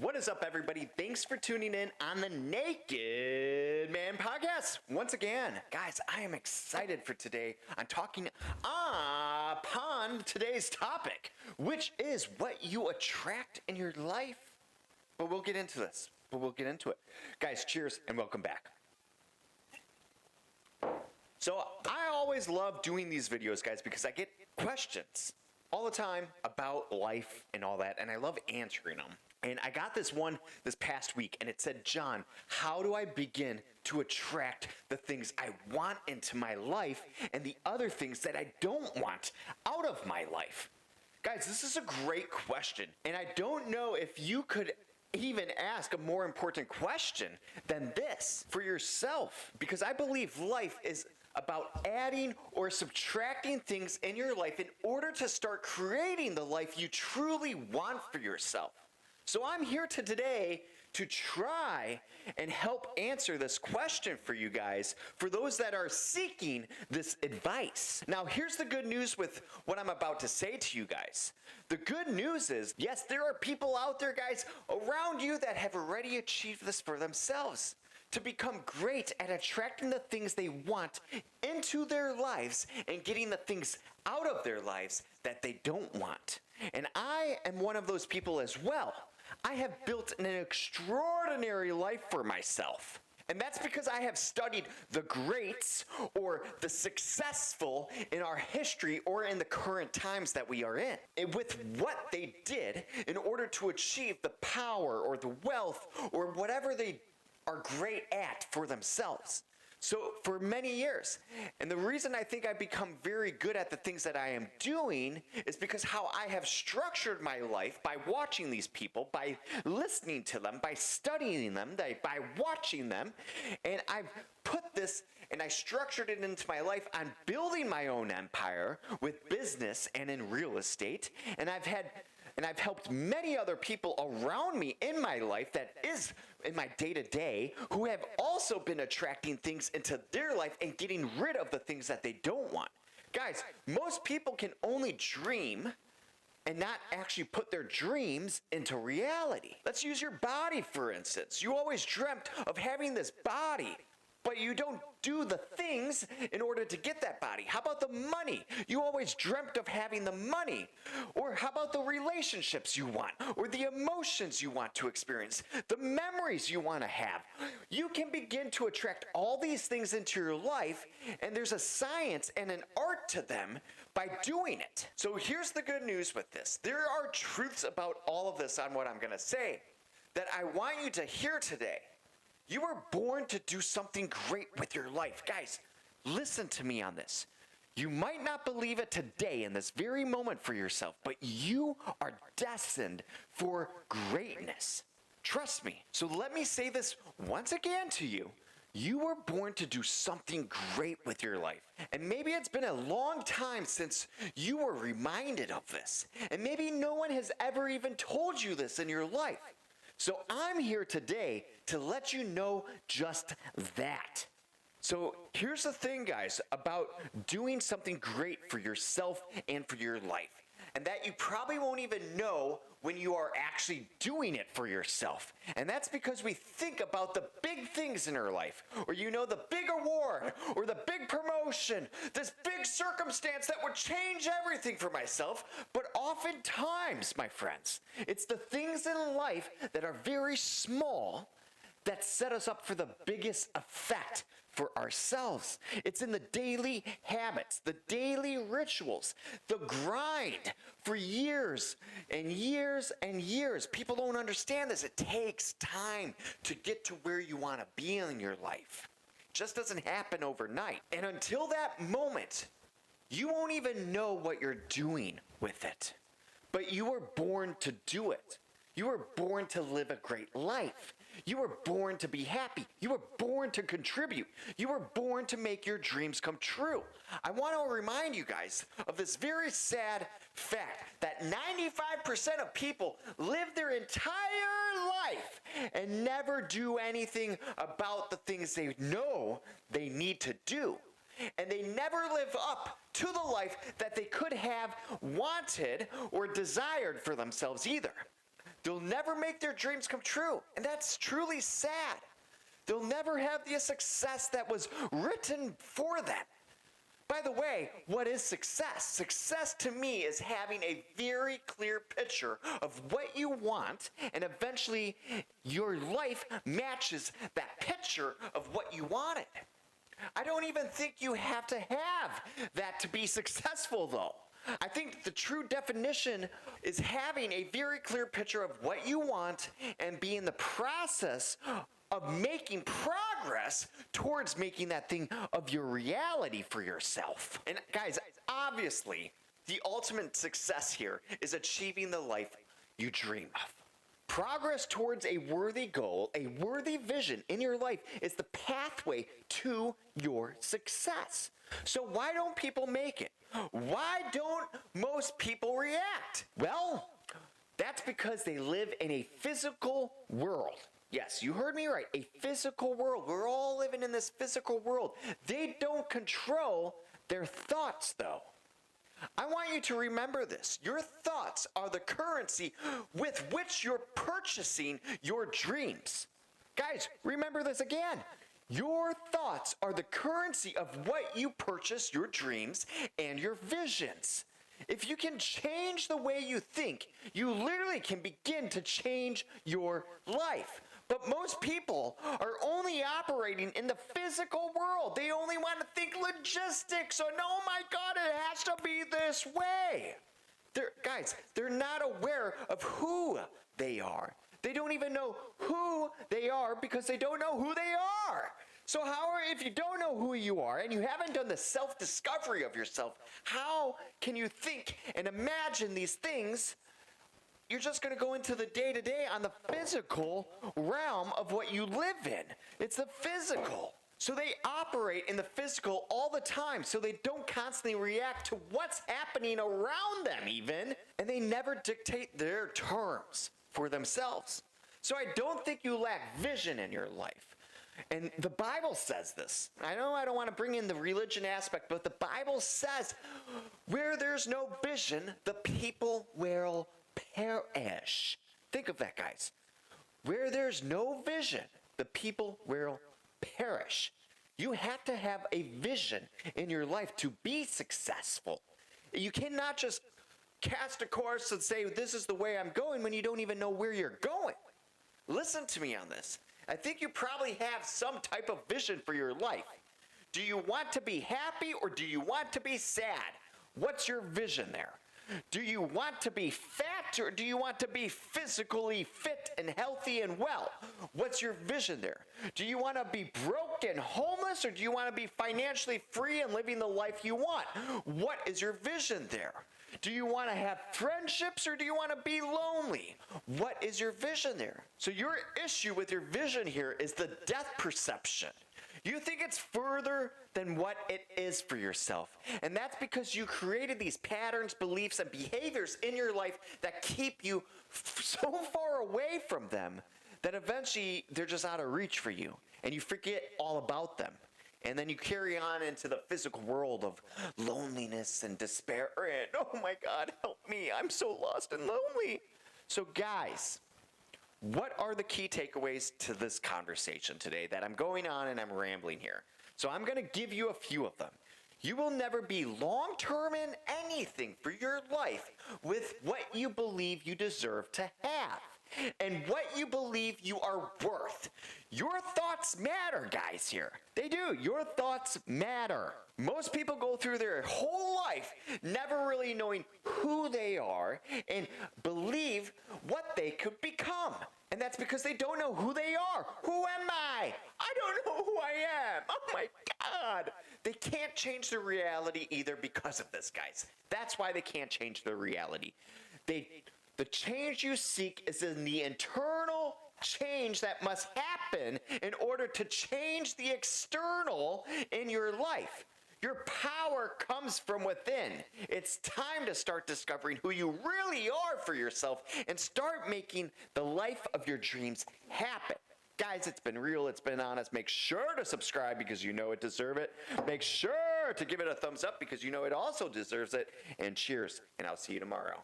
What is up, everybody? Thanks for tuning in on the Naked Man Podcast. Once again, guys, I am excited for today. I'm talking upon today's topic, which is what you attract in your life. But we'll get into this. Guys, cheers and welcome back. So I always love doing these videos, guys, because I get questions all the time about life and all that, and I love answering them. And I got this one this past week, and it said, John, how do I begin to attract the things I want into my life and the other things that I don't want out of my life? Guys, this is a great question, and I don't know if you could even ask a more important question than this for yourself, because I believe life is about adding or subtracting things in your life in order to start creating the life you truly want for yourself. So I'm here today to try and help answer this question for you guys, for those that are seeking this advice. Now, here's the good news with what I'm about to say to you guys. The good news is, yes, there are people out there, guys, around you that have already achieved this for themselves, to become great at attracting the things they want into their lives and getting the things out of their lives that they don't want. And I am one of those people as well. I have built an extraordinary life for myself. And that's because I have studied the greats or the successful in our history or in the current times that we are in, and with what they did in order to achieve the power or the wealth or whatever they are great at for themselves. So for many years, and the reason I think I've become very good at the things that I am doing is because how I have structured my life by watching these people, by listening to them, by studying them, by watching them, and I've put this and I structured it into my life on building my own empire with business and in real estate, and I've helped many other people around me in my life, that is in my day-to-day, who have also been attracting things into their life and getting rid of the things that they don't want. Guys, most people can only dream and not actually put their dreams into reality. Let's use your body, for instance. You always dreamt of having this body, but you don't do the things in order to get that body. How about the money? You always dreamt of having the money. Or how about the relationships you want? Or the emotions you want to experience? The memories you want to have? You can begin to attract all these things into your life, and there's a science and an art to them by doing it. So here's the good news with this. There are truths about all of this on what I'm going to say that I want you to hear today. You were born to do something great with your life. Guys, listen to me on this. You might not believe it today in this very moment for yourself, but you are destined for greatness. Trust me. So let me say this once again to you. You were born to do something great with your life. And maybe it's been a long time since you were reminded of this. And maybe no one has ever even told you this in your life. So I'm here today to let you know just that. So here's the thing, guys, about doing something great for yourself and for your life. And that you probably won't even know when you are actually doing it for yourself. And that's because we think about the big things in our life, or the big award, or the big promotion, this big circumstance that would change everything for myself. But oftentimes, my friends, it's the things in life that are very small that set us up for the biggest effect for ourselves. It's in the daily habits, the daily rituals, the grind for years and years and years. People don't understand this. It takes time to get to where you want to be in your life. It just doesn't happen overnight. And until that moment, you won't even know what you're doing with it. But you were born to do it. You were born to live a great life. You were born to be happy. You were born to contribute. You were born to make your dreams come true. I want to remind you guys of this very sad fact that 95% of people live their entire life and never do anything about the things they know they need to do. And they never live up to the life that they could have wanted or desired for themselves either. they'll never make their dreams come true. And that's truly sad. They'll never have the success that was written for them. By the way, what is success? Success to me is having a very clear picture of what you want, and eventually your life matches that picture of what you wanted. I don't even think you have to have that to be successful, though. I think the true definition is having a very clear picture of what you want and be in the process of making progress towards making that thing of your reality for yourself. And guys, obviously, the ultimate success here is achieving the life you dream of. Progress towards a worthy goal, a worthy vision in your life is the pathway to your success. So why don't people make it? Why don't most people react? Well, that's because they live in a physical world. Yes, you heard me right, a physical world. We're all living in this physical world. They don't control their thoughts, though. I want you to remember this. Your thoughts are the currency with which you're purchasing your dreams. Guys, remember this again. Your thoughts are the currency of what you purchase your dreams and your visions. If you can change the way you think, you literally can begin to change your life. But most people are only operating in the physical world. They only want to think logistics. So, oh my God, it has to be this way. They're not aware of who they are. They don't even know who they are because they don't know who they are. So if you don't know who you are and you haven't done the self-discovery of yourself, how can you think and imagine these things? You're just going to go into the day-to-day on the physical realm of what you live in. It's the physical. So they operate in the physical all the time, so they don't constantly react to what's happening around them even, and they never dictate their terms for themselves. So I don't think you lack vision in your life. And the Bible says this. I know I don't want to bring in the religion aspect, but the Bible says, where there's no vision, the people will perish. Think of that, guys. Where there's no vision, the people will perish. You have to have a vision in your life to be successful. You cannot just cast a course and say, this is the way I'm going, when you don't even know where you're going. Listen to me on this. I think you probably have some type of vision for your life. Do you want to be happy or do you want to be sad? What's your vision there? Do you want to be fat or do you want to be physically fit and healthy and well? What's your vision there? Do you want to be broke and homeless or do you want to be financially free and living the life you want? What is your vision there? Do you want to have friendships or do you want to be lonely? What is your vision there? So your issue with your vision here is the death perception. You think it's further than what it is for yourself. And that's because you created these patterns, beliefs, and behaviors in your life that keep you so far away from them that eventually they're just out of reach for you. And you forget all about them. And then you carry on into the physical world of loneliness and despair. And, oh my God, help me. I'm so lost and lonely. So guys, what are the key takeaways to this conversation today that I'm going on and I'm rambling here? So I'm going to give you a few of them. You will never be long-term in anything for your life with what you believe you deserve to have and what you believe you are worth. Your thoughts matter, guys, here. They do. Your thoughts matter. Most people go through their whole life never really knowing who they are and believe what they could become. And that's because they don't know who they are. Who am I? I don't know who I am. Oh my God. They can't change their reality either because of this, guys. That's why they can't change their reality. The change you seek is in the internal change that must happen in order to change the external in your life. Your power comes from within. It's time to start discovering who you really are for yourself and start making the life of your dreams happen. Guys, it's been real, it's been honest. Make sure to subscribe because you know it deserves it. Make sure to give it a thumbs up because you know it also deserves it. And cheers, and I'll see you tomorrow.